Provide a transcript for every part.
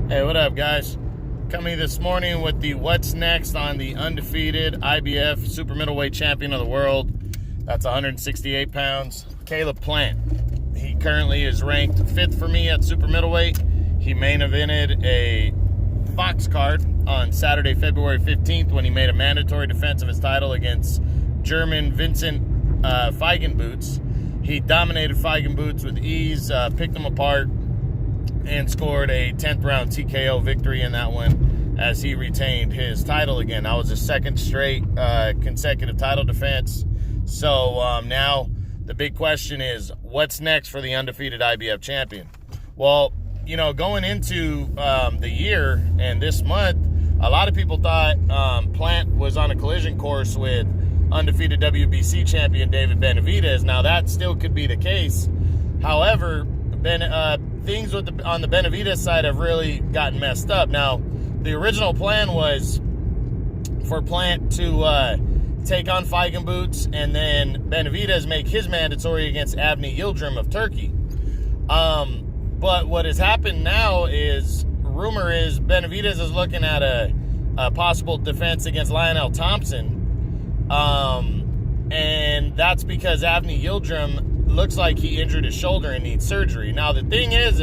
Hey, what up, guys? Coming this morning with the what's next on the undefeated IBF super-middleweight champion of the world. That's 168 pounds, Caleb Plant. He currently is ranked 5th for me at super-middleweight. He main evented a Fox card on Saturday, February 15th when he made a mandatory defense of his title against German Vincent Feigenboots. He dominated Feigenboots with ease, picked him apart, and scored a 10th round TKO victory in that one as he retained his title again. That was his second straight consecutive title defense. So now the big question is, what's next for the undefeated IBF champion? Well, you know, going into the year and this month, a lot of people thought Plant was on a collision course with undefeated WBC champion David Benavidez. Now, that still could be the case. However, things on the Benavidez side have really gotten messed up. Now, the original plan was for Plant to take on Feigenboots and then Benavidez make his mandatory against Avni Yildirim of Turkey. But what has happened now is, rumor is Benavidez is looking at a possible defense against Lionel Thompson. And that's because Avni Yildirim looks like he injured his shoulder and needs surgery. Now, the thing is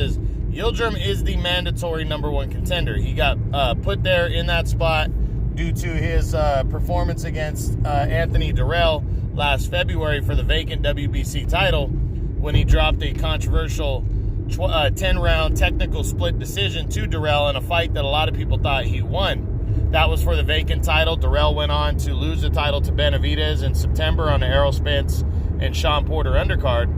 Yildirim is the mandatory #1 contender. He got put there in that spot due to his performance against Anthony Durrell last February for the vacant WBC title when he dropped a controversial 10-round technical split decision to Durrell in a fight that a lot of people thought he won. That was for the vacant title. Durrell went on to lose the title to Benavidez in September on the Errol Spence and Sean Porter undercard.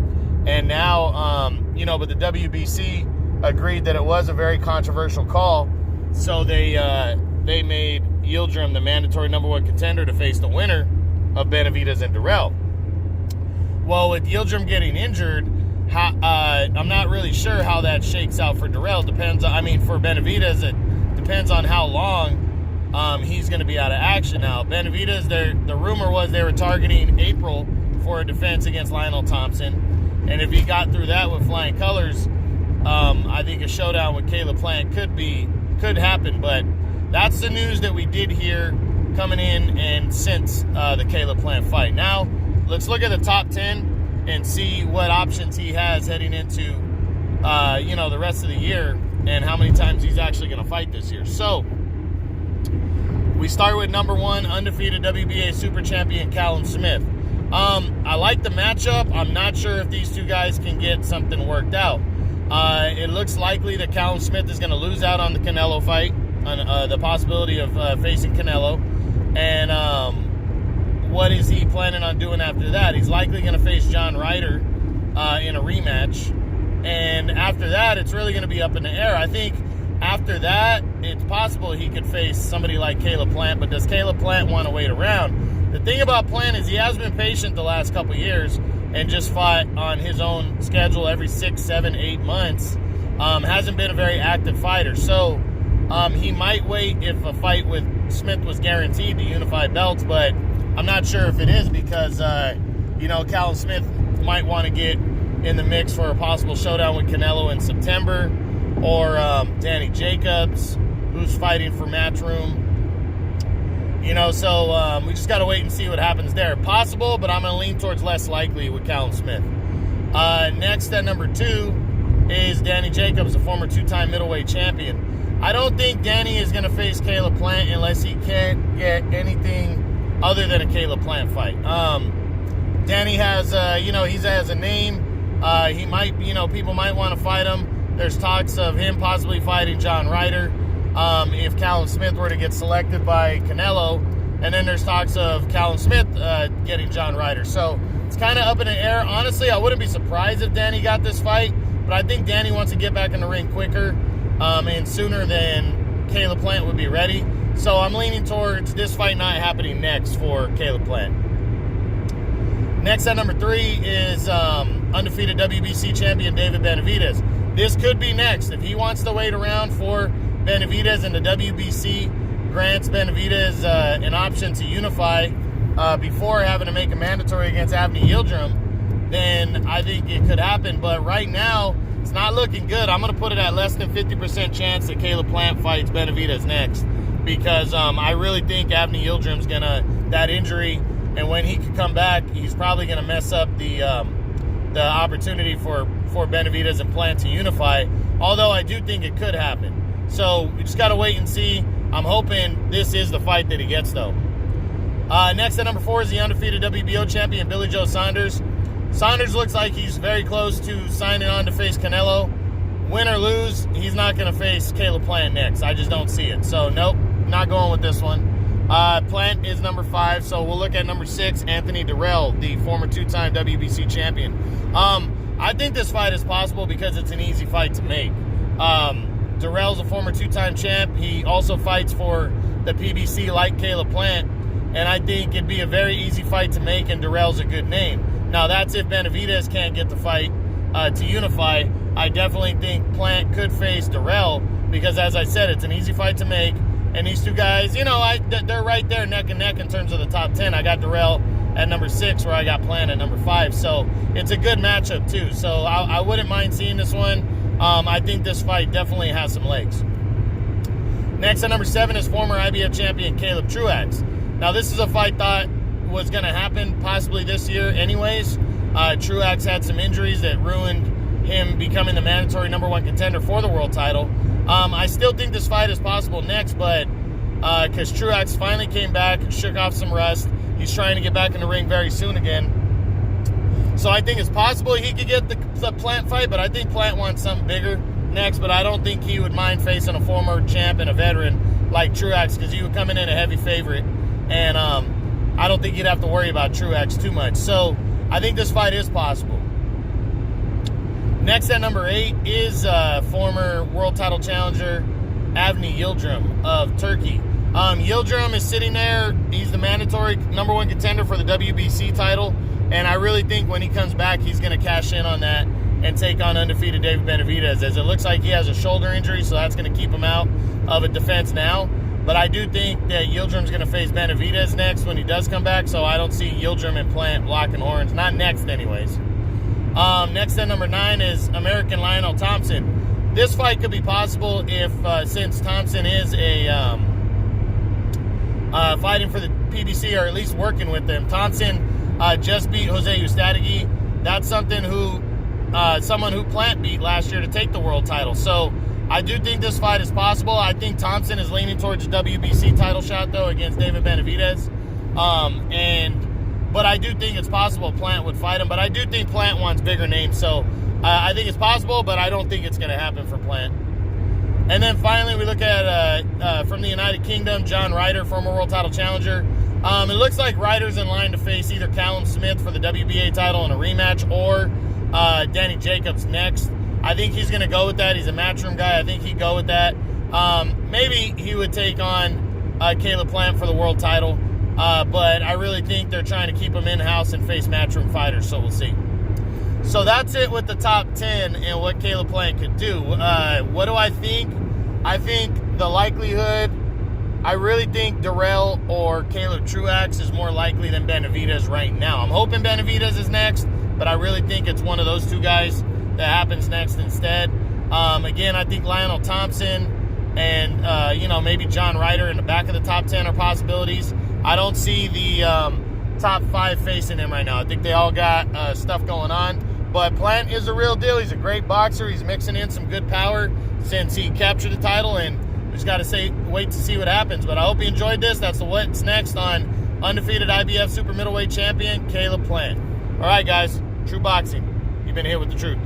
And now, but the WBC agreed that it was a very controversial call, so they made Yildirim the mandatory #1 contender to face the winner of Benavidez and Durrell. Well, with Yildirim getting injured, I'm not really sure how that shakes out for Durrell. For Benavidez, it depends on how long he's going to be out of action. Now, Benavidez, the rumor was they were targeting April for a defense against Lionel Thompson. And if he got through that with flying colors, I think a showdown with Caleb Plant could happen. But that's the news that we did hear coming in and since the Caleb Plant fight. Now, let's look at the top 10 and see what options he has heading into, the rest of the year and how many times he's actually going to fight this year. So, we start with #1, undefeated WBA super champion Callum Smith. I like the matchup. I'm not sure if these two guys can get something worked out. It looks likely that Callum Smith is going to lose out on the Canelo fight, on the possibility of facing Canelo. And what is he planning on doing after that? He's likely going to face John Ryder in a rematch. And after that, it's really going to be up in the air. I think after that, it's possible he could face somebody like Caleb Plant, but does Caleb Plant want to wait around? The thing about Plant is he has been patient the last couple years and just fought on his own schedule every 6, 7, 8 months. Hasn't been a very active fighter. So he might wait if a fight with Smith was guaranteed to unify belts, but I'm not sure if it is because, Callum Smith might want to get in the mix for a possible showdown with Canelo in September, or Danny Jacobs, who's fighting for Matchroom. So we just got to wait and see what happens there. Possible, but I'm going to lean towards less likely with Callum Smith. Next at #2 is Danny Jacobs, a former 2-time middleweight champion. I don't think Danny is going to face Caleb Plant unless he can't get anything other than a Caleb Plant fight. Danny has, he has a name. He might, people might want to fight him. There's talks of him possibly fighting John Ryder if Callum Smith were to get selected by Canelo. And then there's talks of Callum Smith getting John Ryder. So it's kind of up in the air. Honestly, I wouldn't be surprised if Danny got this fight. But I think Danny wants to get back in the ring quicker and sooner than Caleb Plant would be ready. So I'm leaning towards this fight not happening next for Caleb Plant. Next at #3 is undefeated WBC champion David Benavidez. This could be next. If he wants to wait around for Benavidez and the WBC grants Benavidez an option to unify before having to make a mandatory against Avni Yildirim, then I think it could happen. But right now, it's not looking good. I'm going to put it at less than 50% chance that Caleb Plant fights Benavidez next, because I really think Avni Yildirim's going to, that injury, and when he could come back, he's probably going to mess up the opportunity for Benavidez and Plant to unify, although I do think it could happen. So we just got to wait and see. I'm hoping this is the fight that he gets, though. Next at number 4 is the undefeated WBO champion, Billy Joe Saunders. Saunders looks like he's very close to signing on to face Canelo. Win or lose, he's not going to face Caleb Plant next. I just don't see it. So, nope, not going with this one. Plant is number 5, so we'll look at number 6, Anthony Durrell, the former 2-time WBC champion. I think this fight is possible because it's an easy fight to make. Durrell's a former 2-time champ. He also fights for the PBC like Caleb Plant, and I think it'd be a very easy fight to make, and Durrell's a good name. Now, that's if Benavidez can't get the fight to unify. I definitely think Plant could face Durrell because, as I said, it's an easy fight to make. And these two guys, you know, they're right there neck and neck in terms of the top 10. I got Durrell at number 6, where I got Plant at number 5. So it's a good matchup, too. So I wouldn't mind seeing this one. I think this fight definitely has some legs. Next at number 7 is former IBF champion Caleb Truax. Now, this is a fight thought was going to happen possibly this year anyways. Truax had some injuries that ruined him becoming the mandatory number 1 contender for the world title. I still think this fight is possible next, but because Truax finally came back, shook off some rust. He's trying to get back in the ring very soon again. So I think it's possible he could get the Plant fight, but I think Plant wants something bigger next, but I don't think he would mind facing a former champ and a veteran like Truax, because he would come in a heavy favorite, and I don't think you'd have to worry about Truax too much. So I think this fight is possible. Next at number 8 is former world title challenger Avni Yildirim of Turkey. Yildirim is sitting there. He's the mandatory number 1 contender for the WBC title, and I really think when he comes back, he's going to cash in on that and take on undefeated David Benavidez, as it looks like he has a shoulder injury, so that's going to keep him out of a defense now. But I do think that Yildirim's going to face Benavidez next when he does come back, so I don't see Yildirim and Plant locking horns. Not next, anyways. Next at number 9 is American Lionel Thompson. This fight could be possible if, since Thompson is fighting for the PBC, or at least working with them. Thompson just beat Jose Ustadegui. That's someone who Plant beat last year to take the world title. So I do think this fight is possible. I think Thompson is leaning towards a WBC title shot, though, against David Benavidez. But I do think it's possible Plant would fight him. But I do think Plant wants bigger names. So I think it's possible, but I don't think it's going to happen for Plant. And then finally, we look at, from the United Kingdom, John Ryder, former world title challenger. It looks like Ryder's in line to face either Callum Smith for the WBA title in a rematch, or Danny Jacobs next. I think he's going to go with that. He's a matchroom guy. I think he'd go with that. Maybe he would take on Caleb Plant for the world title. But I really think they're trying to keep him in-house and face matchroom fighters, so we'll see. So that's it with the top 10 and what Caleb Plant could do. What do I think? I think the likelihood, I really think Durrell or Caleb Truax is more likely than Benavidez right now. I'm hoping Benavidez is next, but I really think it's one of those two guys that happens next instead. Again, I think Lionel Thompson and, maybe John Ryder in the back of the top 10 are possibilities. I don't see the top 5 facing him right now. I think they all got stuff going on. But Plant is a real deal. He's a great boxer. He's mixing in some good power since he captured the title, and we just got to wait to see what happens. But I hope you enjoyed this. That's the What's Next on undefeated IBF Super-Middleweight champion Caleb Plant. All right, guys. True Boxing. You've been here with the truth.